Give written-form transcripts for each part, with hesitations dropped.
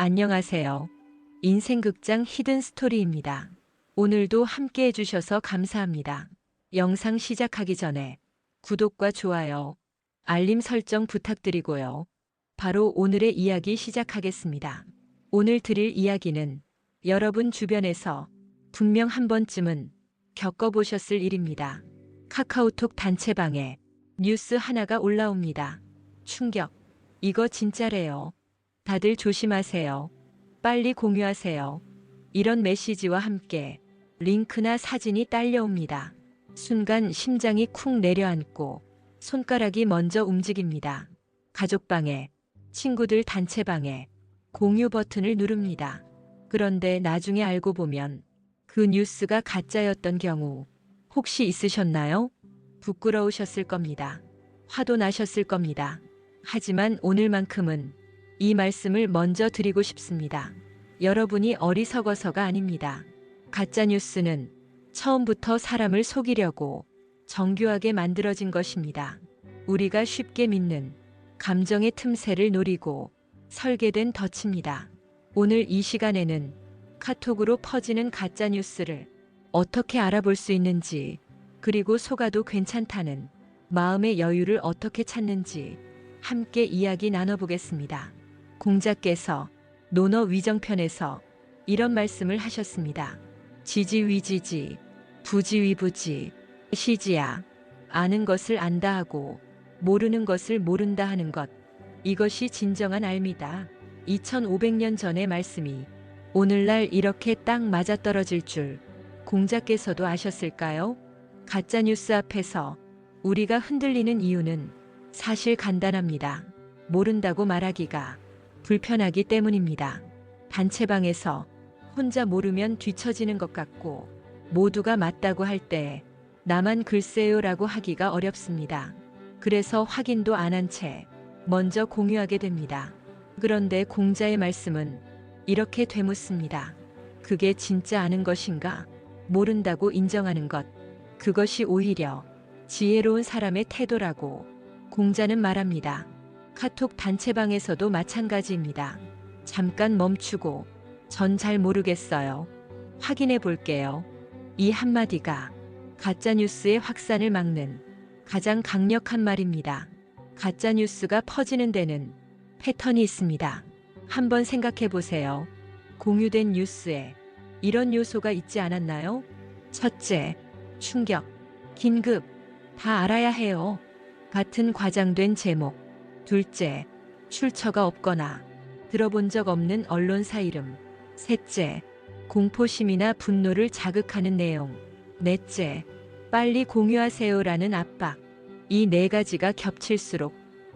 안녕하세요. 인생극장 히든스토리입니다. 오늘도 함께 해주셔서 감사합니다. 영상 시작하기 전에 구독과 좋아요, 알림 설정 부탁드리고요. 바로 오늘의 이야기 시작하겠습니다. 오늘 드릴 이야기는 여러분 주변에서 분명 한 번쯤은 겪어보셨을 일입니다. 카카오톡 단체방에 뉴스 하나가 올라옵니다. 충격. 이거 진짜래요. 다들 조심하세요. 빨리 공유하세요. 이런 메시지와 함께 링크나 사진이 딸려옵니다. 순간 심장이 쿵 내려앉고 손가락이 먼저 움직입니다. 가족방에, 친구들 단체방에 공유 버튼을 누릅니다. 그런데 나중에 알고 보면 그 뉴스가 가짜였던 경우 혹시 있으셨나요? 부끄러우셨을 겁니다. 화도 나셨을 겁니다. 하지만 오늘만큼은 이 말씀을 먼저 드리고 싶습니다. 여러분이 어리석어서가 아닙니다. 가짜뉴스는 처음부터 사람을 속이려고 정교하게 만들어진 것입니다. 우리가 쉽게 믿는 감정의 틈새를 노리고 설계된 덫입니다. 오늘 이 시간에는 카톡으로 퍼지는 가짜뉴스를 어떻게 알아볼 수 있는지, 그리고 속아도 괜찮다는 마음의 여유를 어떻게 찾는지 함께 이야기 나눠보겠습니다. 공자께서 논어 위정편에서 이런 말씀을 하셨습니다. 지지위지지, 부지위부지, 시지야. 아는 것을 안다 하고 모르는 것을 모른다 하는 것. 이것이 진정한 알미다. 2500년 전의 말씀이 오늘날 이렇게 딱 맞아떨어질 줄 공자께서도 아셨을까요? 가짜뉴스 앞에서 우리가 흔들리는 이유는 사실 간단합니다. 모른다고 말하기가 불편하기 때문입니다. 단체방에서 혼자 모르면 뒤처지는 것 같고 모두가 맞다고 할 때 나만 글쎄요라고 하기가 어렵습니다. 그래서 확인도 안 한 채 먼저 공유하게 됩니다. 그런데 공자의 말씀은 이렇게 되묻습니다. 그게 진짜 아는 것인가? 모른다고 인정하는 것. 그것이 오히려 지혜로운 사람의 태도라고 공자는 말합니다. 카톡 단체방에서도 마찬가지입니다. 잠깐 멈추고 전 잘 모르겠어요. 확인해 볼게요. 이 한마디가 가짜뉴스의 확산을 막는 가장 강력한 말입니다. 가짜뉴스가 퍼지는 데는 패턴이 있습니다. 한번 생각해 보세요. 공유된 뉴스에 이런 요소가 있지 않았나요? 첫째, 충격, 긴급, 다 알아야 해요. 같은 과장된 제목. 둘째, 출처가 없거나 들어본 적 없는 언론사 이름. 셋째, 공포심이나 분노를 자극하는 내용. 넷째, 빨리 공유하세요라는 압박. 이 네 가지가 겹칠수록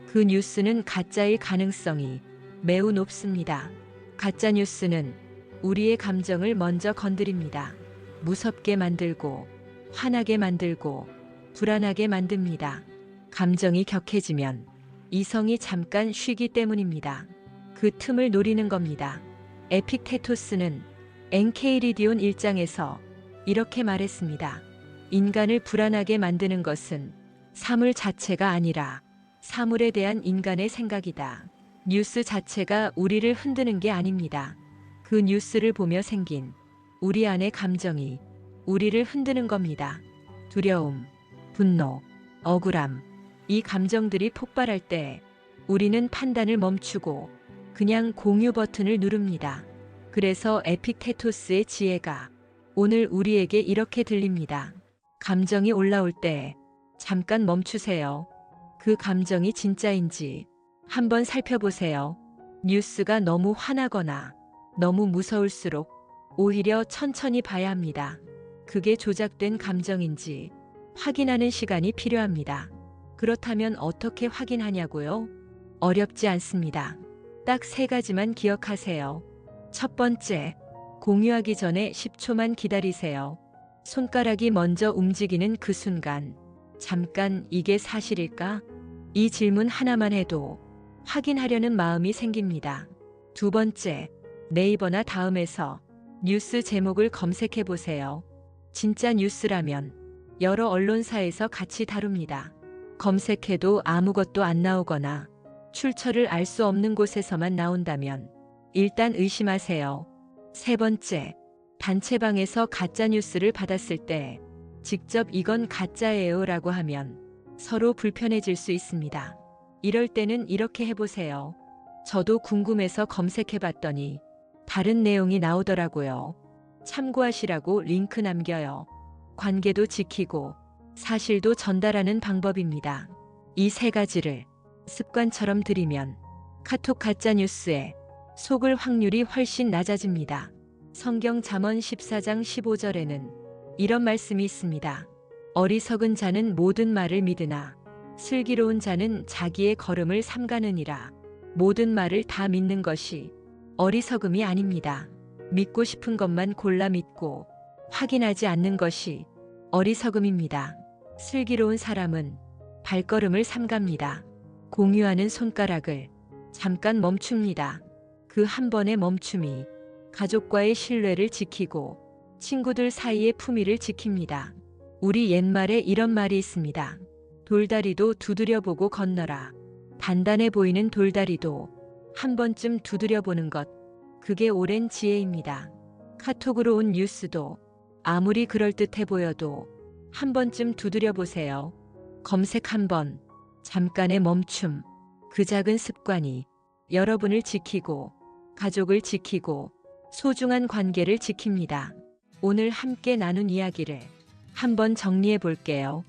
그 뉴스는 가짜일 가능성이 매우 높습니다. 가짜 뉴스는 우리의 감정을 먼저 건드립니다. 무섭게 만들고, 화나게 만들고, 불안하게 만듭니다. 감정이 격해지면 이성이 잠깐 쉬기 때문입니다. 그 틈을 노리는 겁니다. 에픽테토스는 엔케이리디온 1장에서 이렇게 말했습니다. 인간을 불안하게 만드는 것은 사물 자체가 아니라 사물에 대한 인간의 생각이다. 뉴스 자체가 우리를 흔드는 게 아닙니다. 그 뉴스를 보며 생긴 우리 안의 감정이 우리를 흔드는 겁니다. 두려움, 분노, 억울함. 이 감정들이 폭발할 때 우리는 판단을 멈추고 그냥 공유 버튼을 누릅니다. 그래서 에픽테토스의 지혜가 오늘 우리에게 이렇게 들립니다. 감정이 올라올 때 잠깐 멈추세요. 그 감정이 진짜인지 한번 살펴보세요. 뉴스가 너무 화나거나 너무 무서울수록 오히려 천천히 봐야 합니다. 그게 조작된 감정인지 확인하는 시간이 필요합니다. 그렇다면 어떻게 확인하냐고요? 어렵지 않습니다. 딱 세 가지만 기억하세요. 첫 번째, 공유하기 전에 10초만 기다리세요. 손가락이 먼저 움직이는 그 순간, 잠깐 이게 사실일까? 이 질문 하나만 해도 확인하려는 마음이 생깁니다. 두 번째, 네이버나 다음에서 뉴스 제목을 검색해 보세요. 진짜 뉴스라면 여러 언론사에서 같이 다룹니다. 검색해도 아무것도 안 나오거나 출처를 알 수 없는 곳에서만 나온다면 일단 의심하세요. 세 번째, 단체방에서 가짜뉴스를 받았을 때 직접 이건 가짜예요라고 하면 서로 불편해질 수 있습니다. 이럴 때는 이렇게 해보세요. 저도 궁금해서 검색해봤더니 다른 내용이 나오더라고요. 참고하시라고 링크 남겨요. 관계도 지키고 사실도 전달하는 방법입니다. 이 세 가지를 습관처럼 들이면 카톡 가짜뉴스에 속을 확률이 훨씬 낮아집니다. 성경 잠언 14장 15절에는 이런 말씀이 있습니다. 어리석은 자는 모든 말을 믿으나 슬기로운 자는 자기의 걸음을 삼가느니라. 모든 말을 다 믿는 것이 어리석음이 아닙니다. 믿고 싶은 것만 골라 믿고 확인하지 않는 것이 어리석음입니다. 슬기로운 사람은 발걸음을 삼갑니다. 공유하는 손가락을 잠깐 멈춥니다. 그 한 번의 멈춤이 가족과의 신뢰를 지키고 친구들 사이의 품위를 지킵니다. 우리 옛말에 이런 말이 있습니다. 돌다리도 두드려보고 건너라. 단단해 보이는 돌다리도 한 번쯤 두드려보는 것, 그게 오랜 지혜입니다. 카톡으로 온 뉴스도 아무리 그럴듯해 보여도 한 번쯤 두드려보세요. 검색 한 번, 잠깐의 멈춤, 그 작은 습관이 여러분을 지키고 가족을 지키고 소중한 관계를 지킵니다. 오늘 함께 나눈 이야기를 한번 정리해 볼게요.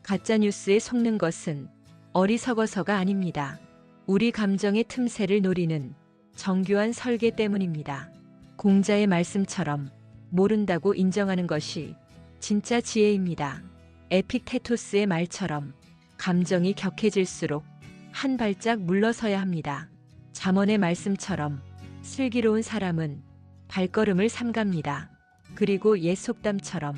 가짜뉴스에 속는 것은 어리석어서가 아닙니다. 우리 감정의 틈새를 노리는 정교한 설계 때문입니다. 공자의 말씀처럼 모른다고 인정하는 것이 진짜 지혜입니다. 에픽테토스의 말처럼 감정이 격해질수록 한 발짝 물러서야 합니다. 잠언의 말씀처럼 슬기로운 사람은 발걸음을 삼갑니다. 그리고 옛 속담처럼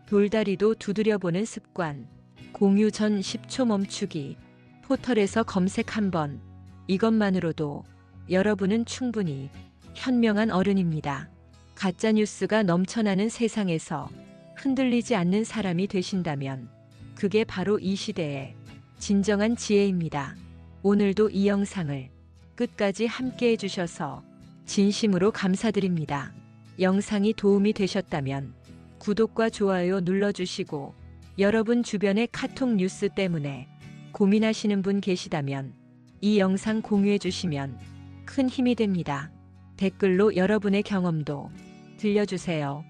돌다리도 두드려보는 습관, 공유 전 10초 멈추기, 포털에서 검색 한 번, 이것만으로도 여러분은 충분히 현명한 어른입니다. 가짜뉴스가 넘쳐나는 세상에서 흔들리지 않는 사람이 되신다면 그게 바로 이 시대의 진정한 지혜입니다. 오늘도 이 영상을 끝까지 함께 해주셔서 진심으로 감사드립니다. 영상이 도움이 되셨다면 구독과 좋아요 눌러주시고 여러분 주변의 카톡 뉴스 때문에 고민하시는 분 계시다면 이 영상 공유해 주시면 큰 힘이 됩니다. 댓글로 여러분의 경험도 들려주세요.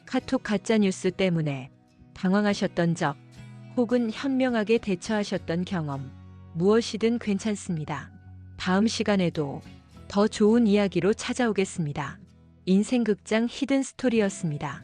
카톡 가짜뉴스 때문에 당황하셨던 적 혹은 현명하게 대처하셨던 경험 무엇이든 괜찮습니다. 다음 시간에도 더 좋은 이야기로 찾아오겠습니다. 인생극장 히든스토리였습니다.